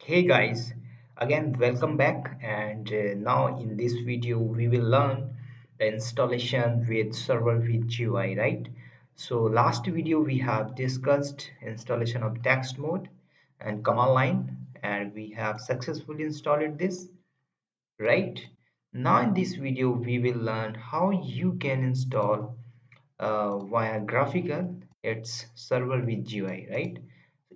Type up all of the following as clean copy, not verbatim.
Hey guys, again welcome back and now in this video we will learn the installation with server with GUI, right? So last video we have discussed installation of text mode and command line and we have successfully installed this, right? Now in this video we will learn how you can install via graphical it's server with GUI, right?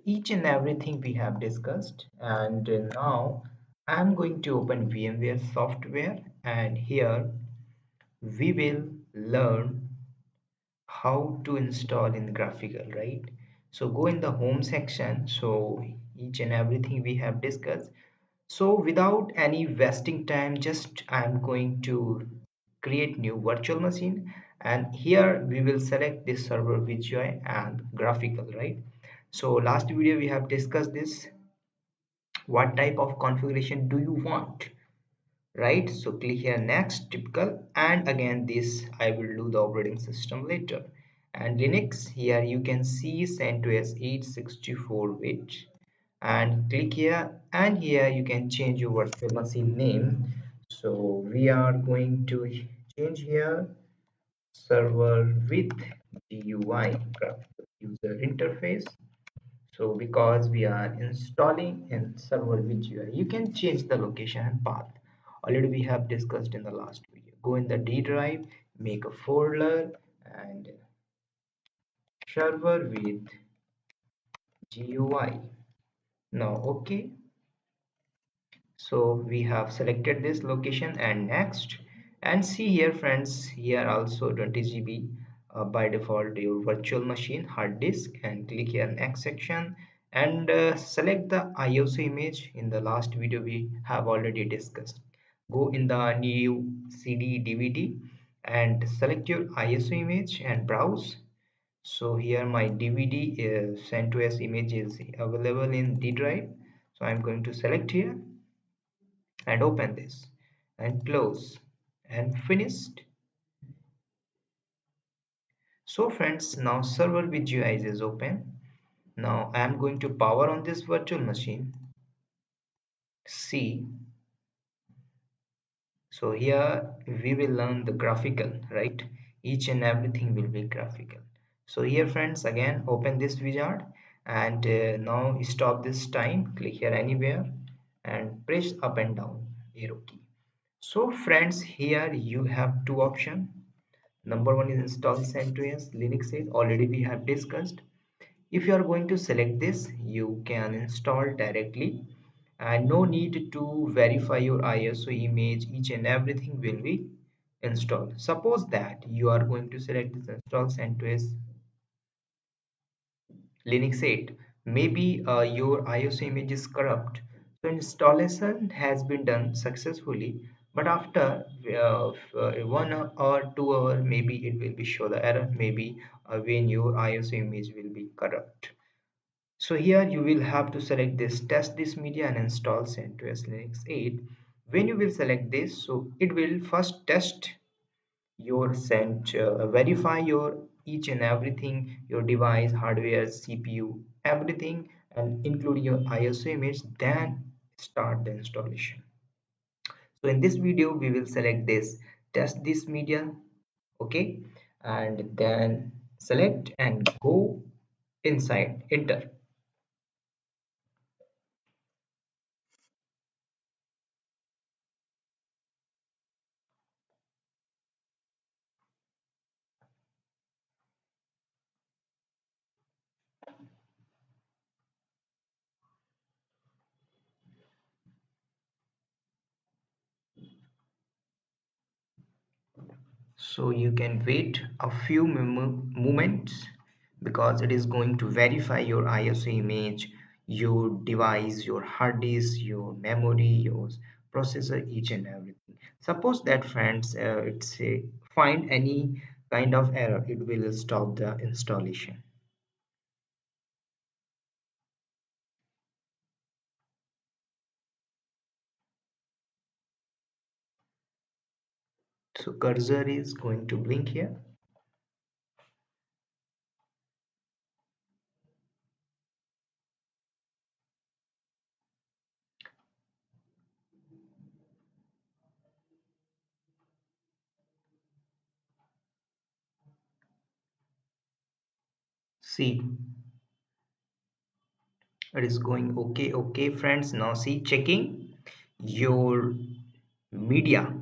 Each and everything we have discussed and now I'm going to open VMware software and here we will learn how to install in graphical, right? So go in the home section, so each and everything we have discussed. So without any wasting time, just I'm going to create new virtual machine and here we will select this server with GUI and graphical, right? So last video we have discussed this, what type of configuration do you want, right? So click here next typical and again this I will do the operating system later. And Linux, here you can see CentOS 864-bit and click here and here you can change your virtual machine name. So we are going to change here server with GUI, graphical user interface. So because we are installing in server with GUI, you can change the location and path. Already we have discussed in the last video. Go in the D drive, make a folder and server with GUI. Now okay. So we have selected this location and next and see here friends, here also 20 GB by default your virtual machine hard disk and click here next section and select the ISO image. In the last video we have already discussed. Go in the new CD DVD and select your ISO image and browse. So here my DVD CentOS image is available in D drive, so I'm going to select here and open this and close and finished. So friends, now server with GUI is open. Now I am going to power on this virtual machine. See, so here we will learn the graphical, right? Each and everything will be graphical. So here friends, again open this wizard and now stop this time, click here anywhere and press up and down arrow key. So friends, here you have two options. Number one is install CentOS Linux 8. Already we have discussed. If you are going to select this, you can install directly and no need to verify your ISO image. Each and everything will be installed. Suppose that you are going to select this install CentOS Linux 8. Maybe your ISO image is corrupt. So installation has been done successfully, but after 1 or 2 hours, maybe it will be show the error. Maybe when your ISO image will be corrupt. So here you will have to select this test this media and install CentOS Linux 8. When you will select this, so it will first test your verify your each and everything, your device hardware CPU everything and including your ISO image, then start the installation. So in this video we will select this test this media, okay, and then select and go inside enter. So you can wait a few moments because it is going to verify your ISO image, your device, your hard disk, your memory, your processor, each and everything. Suppose that friends, it's a find any kind of error, it will stop the installation. So cursor is going to blink here. See, it is going okay. Okay, friends. Now see, checking your media,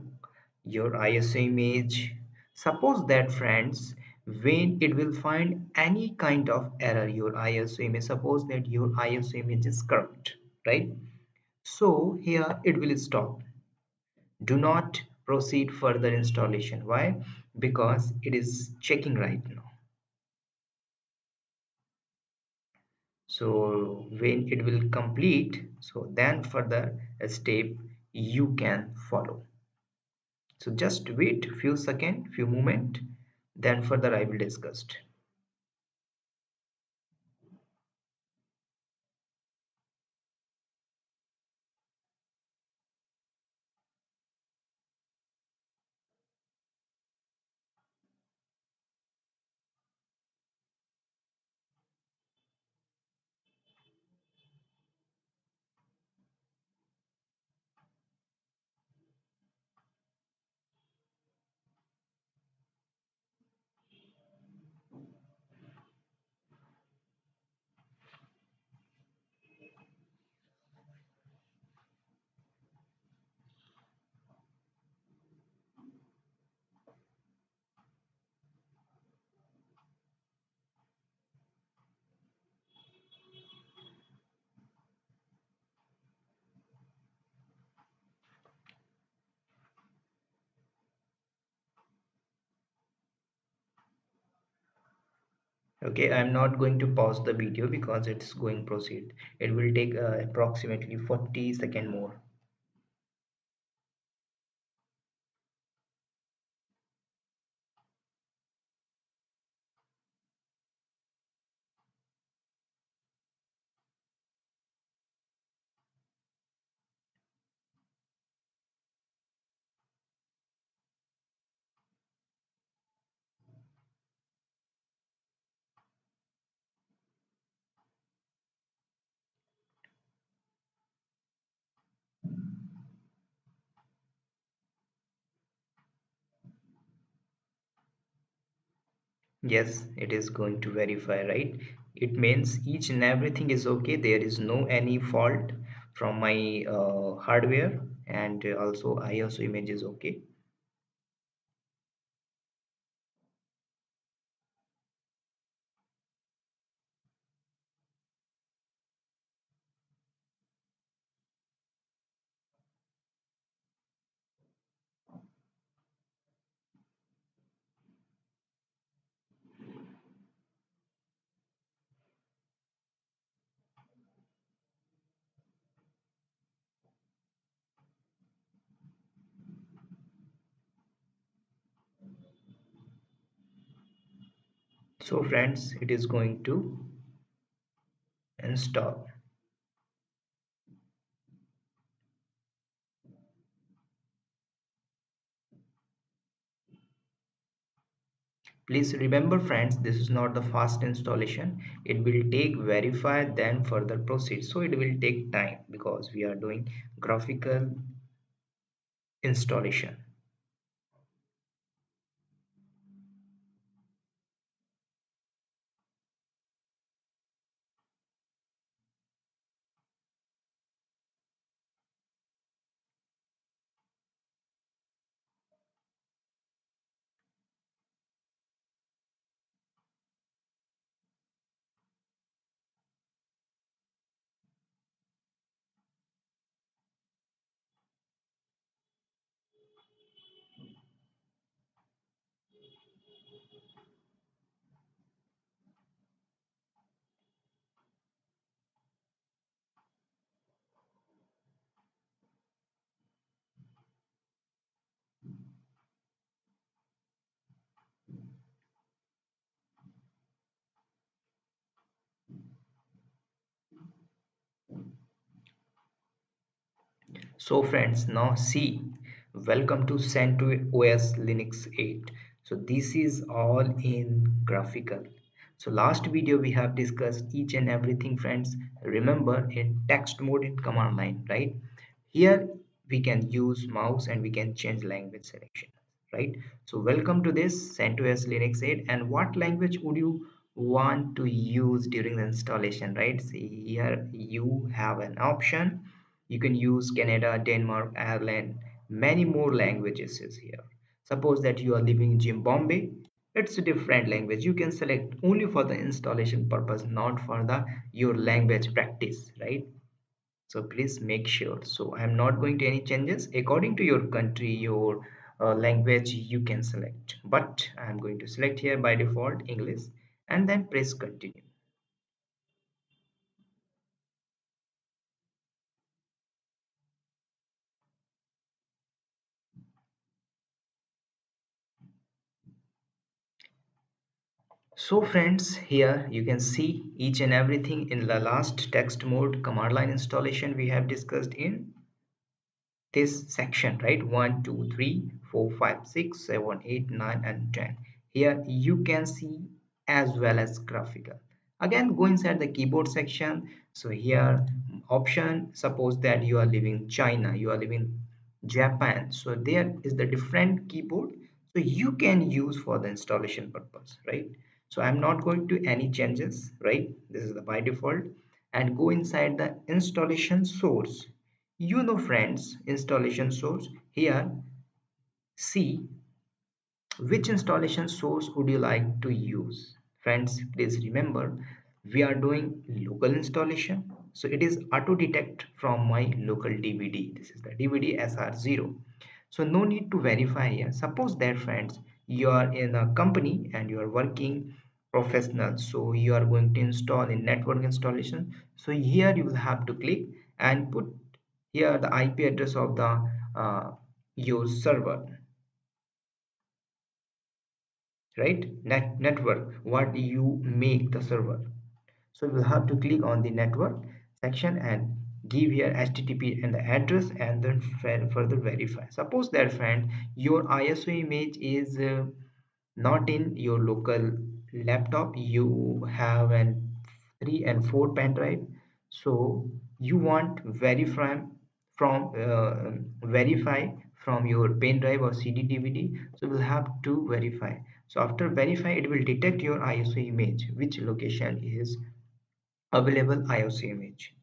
your ISO image. Suppose that, friends, when it will find any kind of error, your ISO image, suppose that your ISO image is corrupt, right? So here it will stop. Do not proceed further installation. Why? Because it is checking right now. So when it will complete, so then further step you can follow. So just wait few second, few moment, then further I will discuss. Okay, I'm not going to pause the video because it's going proceed. It will take approximately 40 seconds more. Yes, it is going to verify, right? It means each and everything is okay. There is no any fault from my hardware, and also ISO image is okay. So friends, it is going to install. Please remember, friends, this is not the fast installation. It will take verify, then further proceed. So it will take time because we are doing graphical installation. So friends, now see, welcome to CentOS Linux 8. So this is all in graphical. So last video we have discussed each and everything, friends. Remember, in text mode in command line, right? Here we can use mouse and we can change language selection, right? So welcome to this CentOS Linux 8. And what language would you want to use during the installation, right? See here you have an option. You can use Canada, Denmark, Ireland, many more languages is here. Suppose that you are living in Zimbabwe, it's a different language. You can select only for the installation purpose, not for the your language practice, right? So please make sure. So I'm not going to any changes according to your country, your language you can select, but I'm going to select here by default English and then press continue. So friends, here you can see each and everything in the last text mode command line installation we have discussed in this section, right? 1 2 3 4 5 6 7 8 9 and 10. Here you can see as well as graphical. Again, go inside the keyboard section. So here option, suppose that you are living China, you are living Japan, so there is the different keyboard, so you can use for the installation purpose, right? So I'm not going to any changes, right? This is the by default. And go inside the installation source. You know friends, installation source. Here see which installation source would you like to use. Friends, please remember we are doing local installation, so it is auto detect from my local DVD. This is the DVD SR0, so no need to verify here. Suppose that friends, you are in a company and you are working professional, so you are going to install in network installation. So here you will have to click and put here the IP address of the your server, right? Network what you make the server. So you will have to click on the network section and give here HTTP and the address, and then further verify. Suppose that friend, your ISO image is not in your local laptop, you have an 3 and 4 pen drive, so you want verify from your pen drive or CD DVD, so we'll have to verify. So after verify, it will detect your ISO image which location is available ISO image.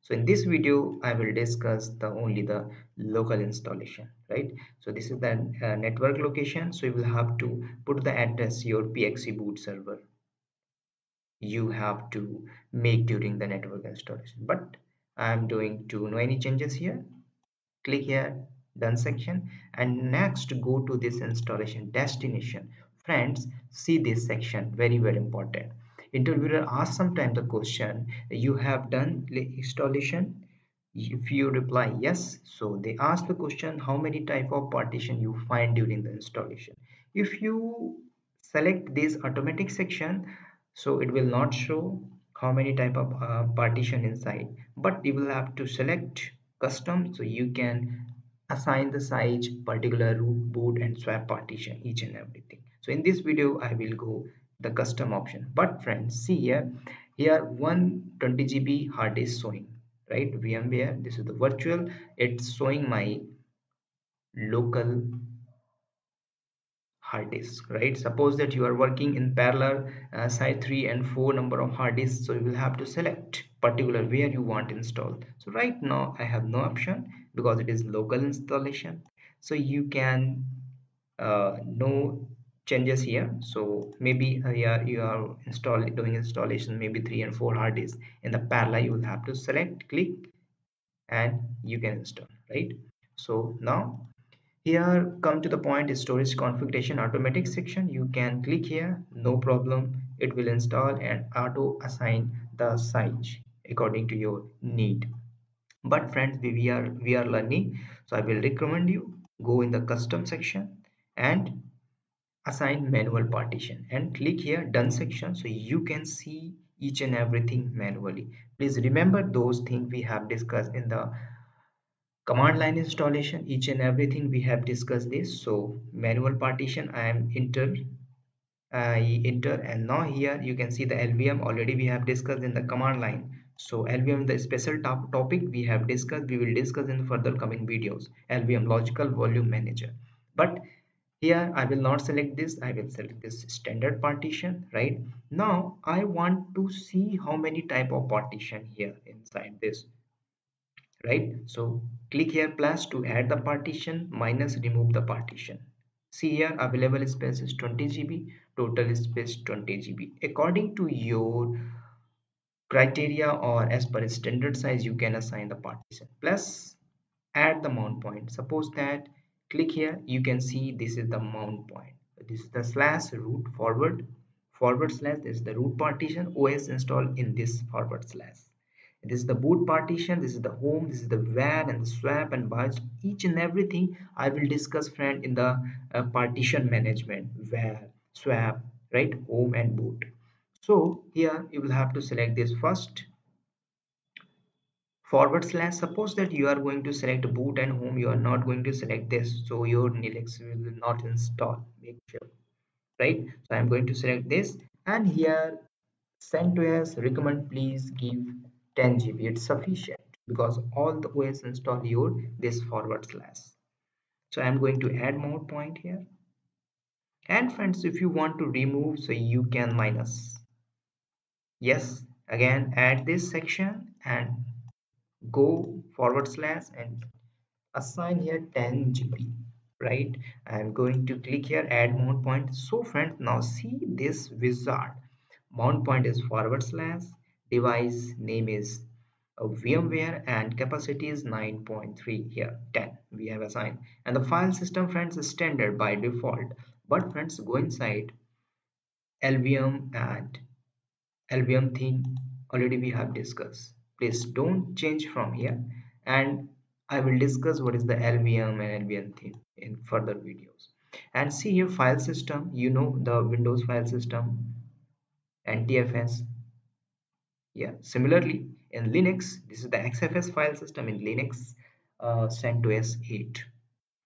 So in this video I will discuss the only the local installation, right? So this is the network location, so you will have to put the address your PXE boot server you have to make during the network installation, but I'm doing to no any changes here. Click here done section, and next go to this installation destination. Friends, see this section, very important. Interviewer asks sometimes the question, you have done installation? If you reply yes, so they ask the question how many type of partition you find during the installation. If you select this automatic section, so it will not show how many type of partition inside, but you will have to select custom, so you can assign the size, particular root, boot and swap partition, each and everything. So in this video I will go the custom option. But friends, see here 120 GB hard disk showing, right? VMware, this is the virtual, it's showing my local hard disk, right? Suppose that you are working in parallel side 3 and 4 number of hard disks, so you will have to select particular where you want install. So right now I have no option because it is local installation, so you can no changes here. So maybe here you are doing installation maybe 3 and 4 hard disks in the parallel, you will have to select, click, and you can install, right? So now here come to the point is storage configuration automatic section. You can click here, no problem, it will install and auto assign the size according to your need. But friends, we are learning, so I will recommend you go in the custom section and assign manual partition and click here done section, so you can see each and everything manually. Please remember those things we have discussed in the command line installation, each and everything we have discussed this. So manual partition I enter, and now here you can see the LVM already we have discussed in the command line. So LVM, the special topic we have discussed, we will discuss in further coming videos. LVM, logical volume manager. But Here I will not select this, I will select this standard partition, right? Now I want to see how many type of partition here inside this, right? So click here plus to add the partition minus remove the partition. See here available space is 20 GB, total space 20 GB. According to your criteria or as per standard size, you can assign the partition. Plus add the mount point. Suppose that click here, you can see this is the mount point. This is the slash root forward slash. This is the root partition. OS installed in this forward slash. This is the boot partition. This is the home. This is the WAN and the swap and BIOS. Each and everything I will discuss, friend, in the partition management, WAN, swap, right, home and boot. So here you will have to select this first forward slash. Suppose that you are going to select boot and home, you are not going to select this, so your linux will not install, make sure, right? So I'm going to select this, and here CentOS recommend please give 10 GB, it's sufficient because all the OS install your this forward slash. So I'm going to add more point here, and friends, if you want to remove, so you can minus, yes, again add this section and go forward slash and assign here 10 GB, right? I'm going to click here add mount point. So friends, now see this wizard. Mount point is forward slash, device name is VMware, and capacity is 9.3, here 10 we have assigned, and the file system, friends, is standard by default. But friends, go inside LVM and LVM theme already we have discussed. Please don't change from here, and I will discuss what is the LVM and LVM theme in further videos. And see here file system, you know the Windows file system, NTFS. Yeah, similarly in Linux, this is the XFS file system in Linux, CentOS 8.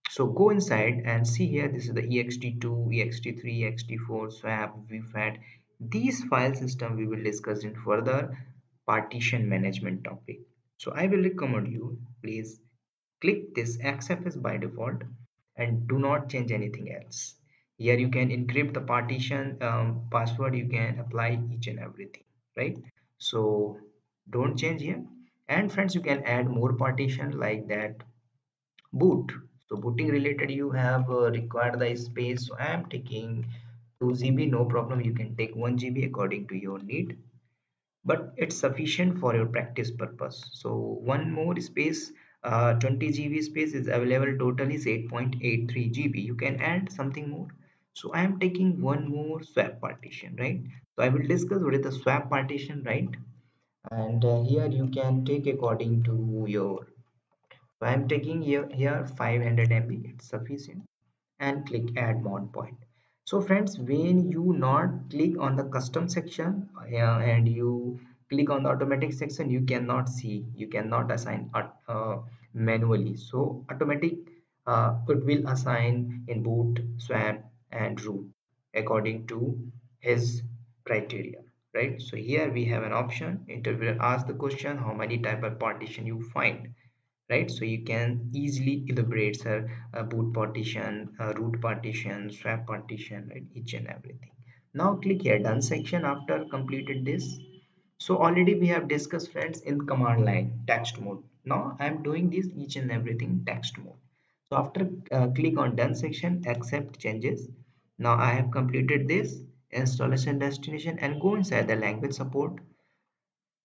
So go inside and see here, this is the ext2, ext3, ext4, swap, vfat. These file system we will discuss in further partition management topic. So I will recommend you, please click this xfs by default and do not change anything else. Here you can encrypt the partition password, you can apply each and everything, right? So don't change here. And friends, you can add more partition like that boot. So booting related you have required the space, so I am taking 2 GB, no problem, you can take 1 GB according to your need, but it's sufficient for your practice purpose. So one more space, 20 GB space is available, total is 8.83 GB, you can add something more. So I am taking one more swap partition, right? So I will discuss what is the swap partition, right? And here you can take according to your, so I'm taking here 500 MB, it's sufficient, and click add mount point. So friends, when you not click on the custom section and you click on the automatic section, you cannot see, you cannot assign manually. So automatic it will assign in boot, swap, and root according to his criteria, right? So here we have an option. It will ask the question how many type of partition you find, right? So you can easily elaborate, sir, boot partition, root partition, swap partition, right? Each and everything. Now click here done section after completed this. So already we have discussed, friends, in command line text mode. Now I am doing this each and everything text mode. So after click on done section, accept changes. Now I have completed this installation destination and go inside the language support.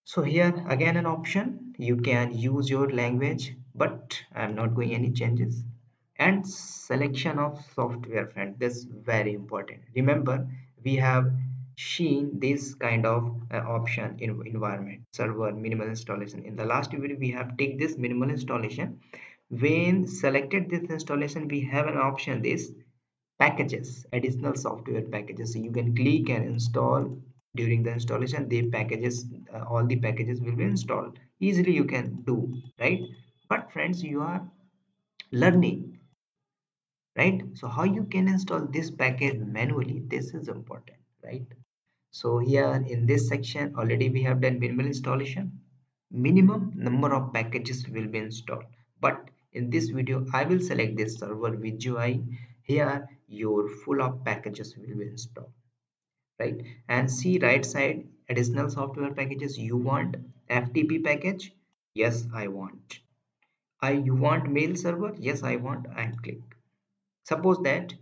So here again an option, you can use your language, but I'm not going any changes. And selection of software, friend, this is very important. Remember, we have seen this kind of option in environment server minimal installation. In the last video we have take this minimal installation. When selected this installation, we have an option this packages, additional software packages, so you can click and install. During the installation, the packages, all the packages will be installed easily, you can do, right? But friends, you are learning, right? So how you can install this package manually, this is important, right? So here in this section already we have done minimal installation. Minimum number of packages will be installed, but in this video I will select this server with UI. Here your full of packages will be installed, right? And see right side, additional software packages. You want FTP package? Yes, I want. You want mail server? Yes, I want. And click. Suppose that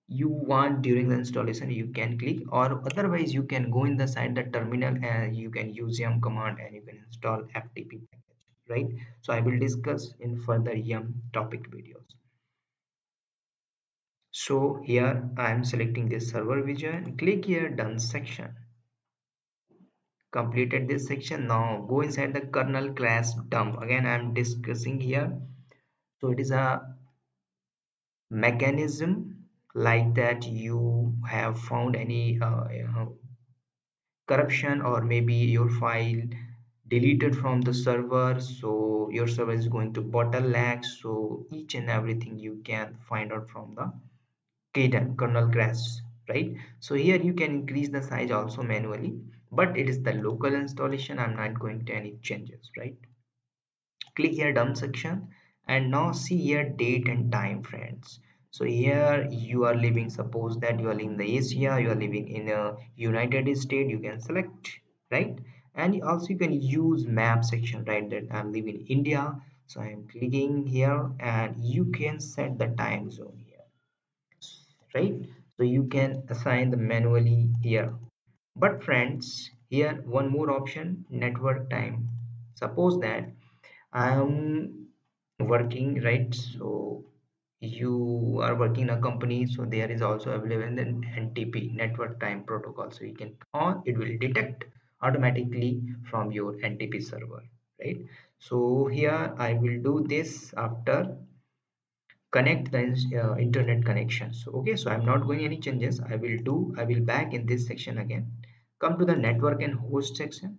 you want during the installation, you can click, or otherwise you can go in the side the terminal and you can use yum command and you can install FTP package, right? So I will discuss in further yum topic videos. So here I am selecting this server vision, click here done section. Completed this section. Now go inside the kernel crash dump. Again I am discussing here. So it is a mechanism like that you have found any corruption, or maybe your file deleted from the server, so your server is going to bottleneck. So each and everything you can find out from the kernel crash, right? So here you can increase the size also manually, but it is the local installation. I'm not going to any changes, right? Click here done section, and now see here date and time, friends. So here you are living, suppose that you are in the Asia, you are living in a United States, you can select, right? And also you can use map section, right? That I'm living in India, so I am clicking here, and you can set the time zone here, right? So you can assign the manually here. But friends, here one more option, network time. Suppose that I'm working, right? So you are working in a company, so there is also available an NTP, network time protocol. So you can on, it will detect automatically from your NTP server, right? So here I will do this after connect the internet connection. So okay, so I'm not going any changes. I will back in this section again, come to the network and host section,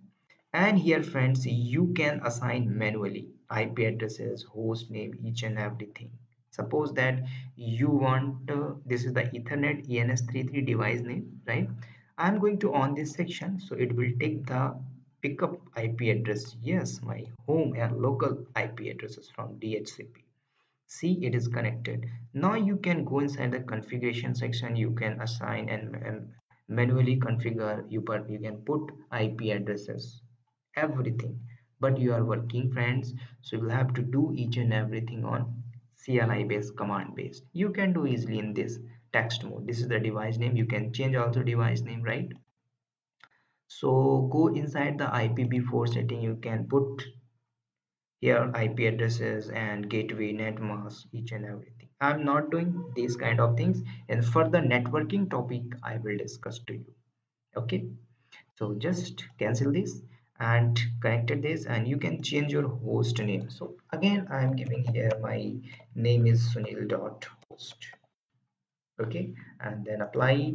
and here friends you can assign manually IP addresses, host name, each and everything. Suppose that you want this is the Ethernet ENS33 device name, right? I'm going to on this section, so it will take the pickup IP address, yes, my home and local IP addresses from DHCP. See, it is connected. Now you can go inside the configuration section, you can assign and manually configure, you can put IP addresses, everything. But you are working, friends, so you'll have to do each and everything on CLI based, command based. You can do easily in this text mode. This is the device name, you can change also device name, right? So go inside the IPv4 setting, you can put here IP addresses and gateway, net mask, each and everything. I'm not doing these kind of things, and further networking topic I will discuss to you. Okay, so just cancel this and connected this, and you can change your host name. So again I'm giving here my name is sunil.host. Okay, and then apply,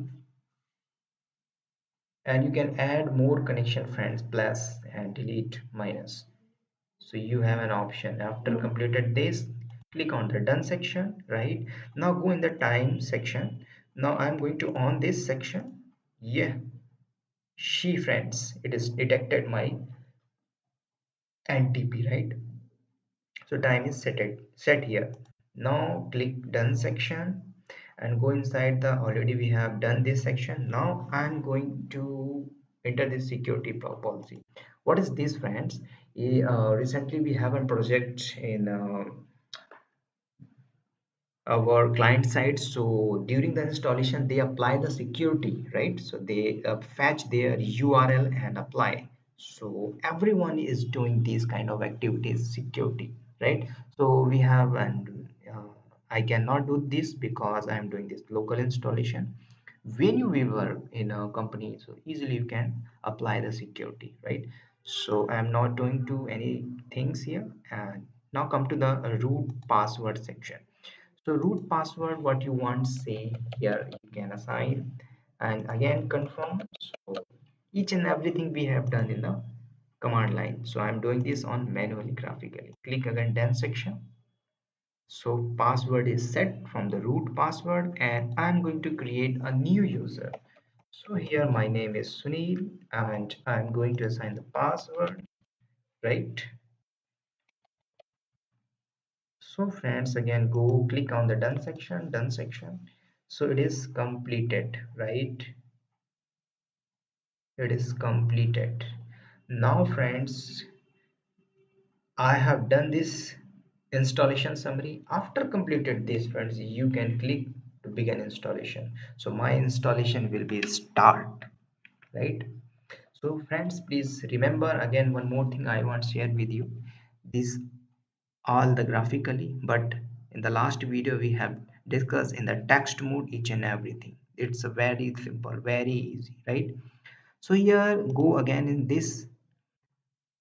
and you can add more connection, friends, plus and delete minus. So you have an option. After completed this, click on the done section, right? Now go in the time section. Now I'm going to on this section. Yeah, she, friends, it is detected my NTP, right? So time is set here. Now click done section and go inside the, already we have done this section. Now I'm going to enter the security policy. What is this, friends? Recently we have a project in our client side. So during the installation they apply the security, right? So they fetch their URL and apply. So everyone is doing these kind of activities, security, right? So we have, and I cannot do this because I am doing this local installation. When you work in a company, so easily you can apply the security, right? So I am not doing to any things here. And now come to the root password section. So root password, what you want, say here you can assign, and again confirm. So each and everything we have done in the command line. So I'm doing this on manually, graphically. Click again done section. So password is set from the root password, and I'm going to create a new user. So here my name is Sunil, and I'm going to assign the password, right? So friends, again go click on the done section, So it is completed, right? It is completed. Now friends, I have done this installation summary. After completed this friends, you can click to begin installation. So my installation will be start, right? So friends, please remember again one more thing I want to share with you. This all the graphically, but in the last video we have discussed in the text mode each and everything. It's a very simple, very easy, right? So here go again in this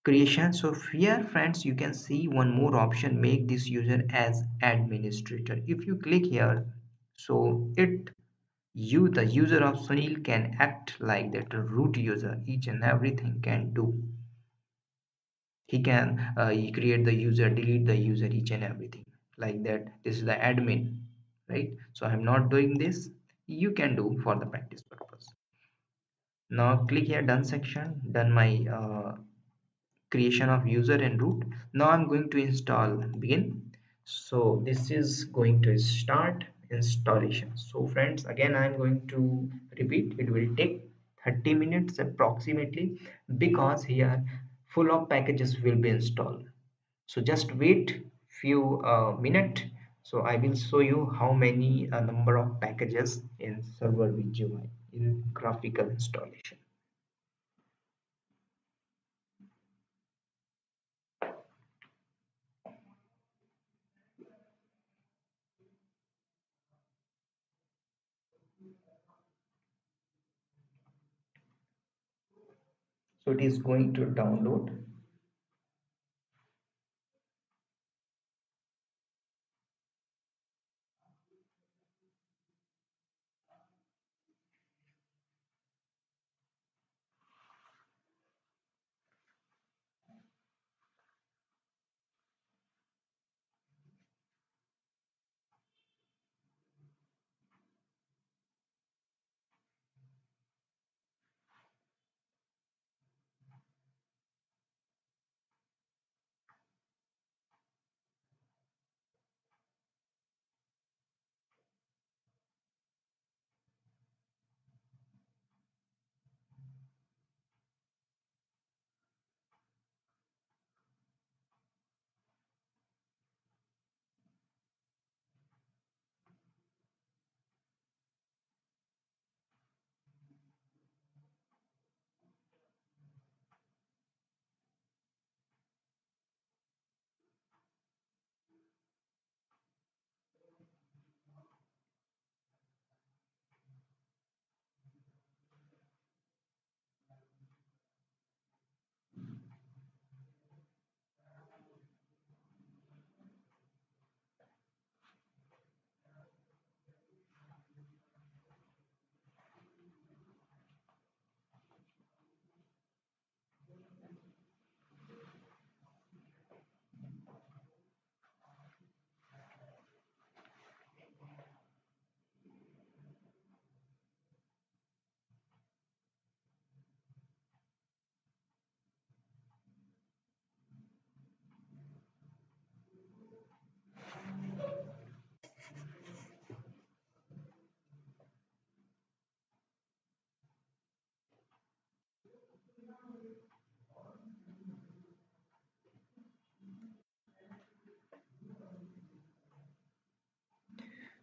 creation. So here friends, you can see one more option, make this user as administrator. If you click here, so it you the user of Sunil can act like that root user, each and everything can do. He can he create the user, delete the user, each and everything like that. This is the admin, right? So I'm not doing this, you can do for the practice purpose. Now click here done section, done my creation of user and root. Now I'm going to install begin. So this is going to start installation. So friends, again I'm going to repeat, it will take 30 minutes approximately, because here full of packages will be installed. So just wait few minute. So I will show you how many number of packages in server VGUI in graphical installation. So it is going to download.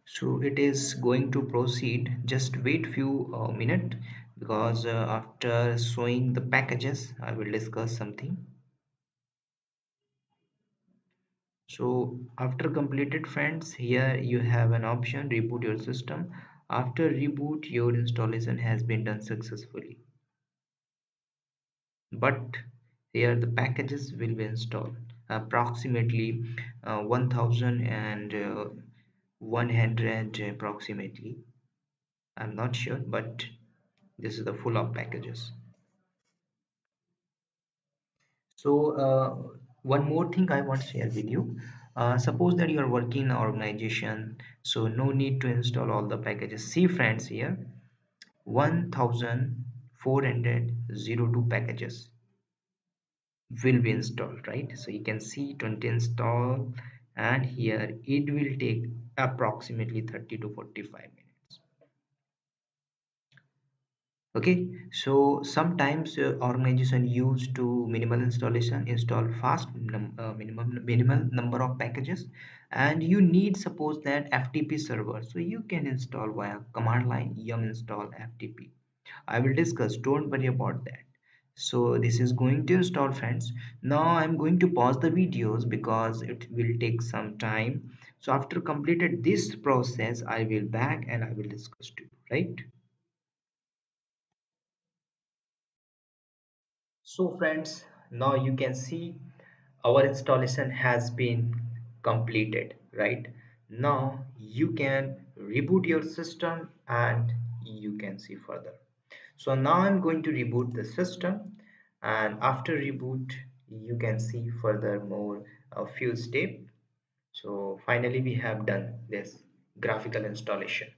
So it is going to proceed. Just wait few minute, because after showing the packages I will discuss something. So after completed friends, here you have an option reboot your system. After reboot, your installation has been done successfully, but here the packages will be installed approximately 1100 approximately. I'm not sure, but this is the full of packages. So one more thing I want to share with you. Suppose that you are working in an organization, so no need to install all the packages. See friends, here 1402 packages will be installed, right? So you can see 20 install, and here it will take approximately 30 to 45 minutes. Okay, so sometimes organization use to minimal installation install fast minimal number of packages, and you need suppose that FTP server, so you can install via command line yum install FTP. I will discuss, don't worry about that. So this is going to install, friends. Now I'm going to pause the videos because it will take some time. So after completed this process, I will back and I will discuss to you, right? So friends, now you can see our installation has been completed, right? Now you can reboot your system and you can see further. So now I'm going to reboot the system, and after reboot you can see further more a few steps. So finally we have done this graphical installation.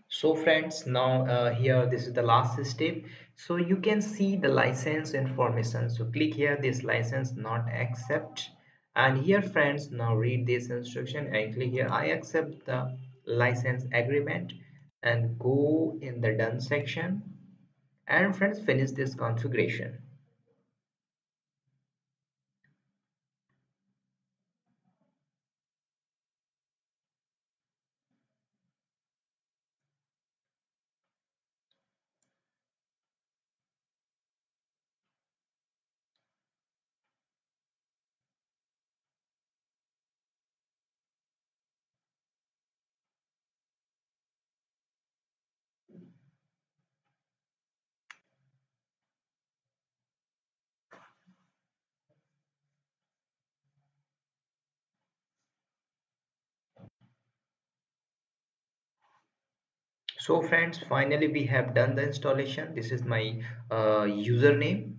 So friends, now here this is the last step. So you can see the license information. So click here this license not accept, and here friends, now read this instruction and click here I accept the license agreement and go in the done section, and friends finish this configuration. So friends, finally we have done the installation. This is my username,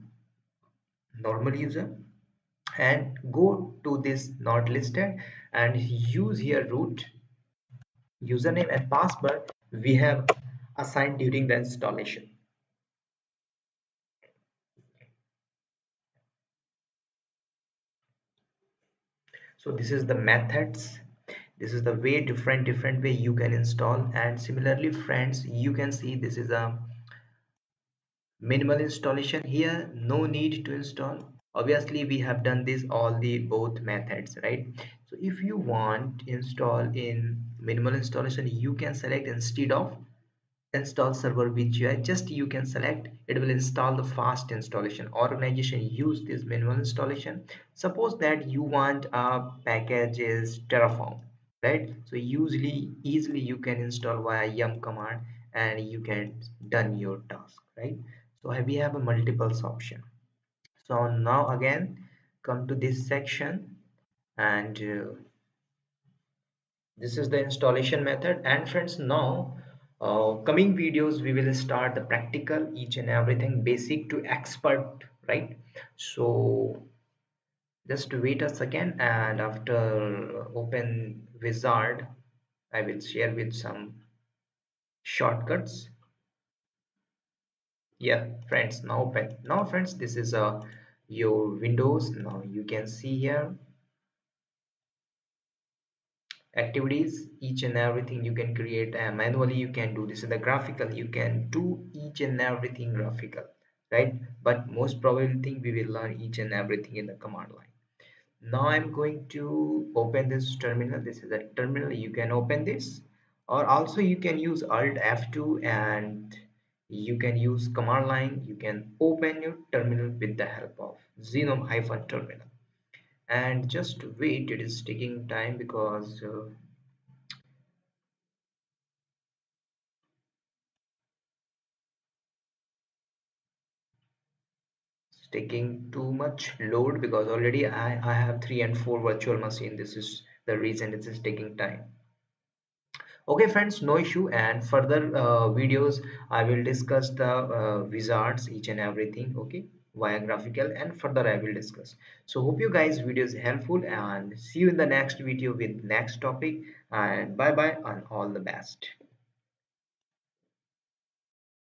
normal user, and go to this not listed and use here root username and password we have assigned during the installation. So this is the methods, this is the way different way you can install, and similarly friends you can see this is a minimal installation. Here no need to install, obviously we have done this all the both methods, right? So if you want install in minimal installation, you can select instead of install server with GUI, just you can select it will install the fast installation. Organization use this minimal installation. Suppose that you want a package is Terraform, right? So usually easily you can install via yum command and you can done your task, right? So we have a multiples option. So now again come to this section, and this is the installation method. And friends, now coming videos we will start the practical each and everything basic to expert, right? So just wait a second, and after open wizard, I will share with some shortcuts. Yeah, friends, now friends, this is your windows. Now you can see here activities, each and everything you can create manually. You can do this in the graphical, you can do each and everything graphical, right? But most probably thing we will learn each and everything in the command line. Now I'm going to open this terminal. This is a terminal, you can open this, or also you can use alt F2 and you can use command line. You can open your terminal with the help of genome hyphen terminal. And just wait, it is taking time because it's taking too much load, because already I have 3 and 4 virtual machine. This is the reason it is taking time. Okay friends, no issue, and further videos I will discuss the wizards, each and everything, okay, via graphical, and further I will discuss. So hope you guys video is helpful, and see you in the next video with next topic, and bye bye and all the best.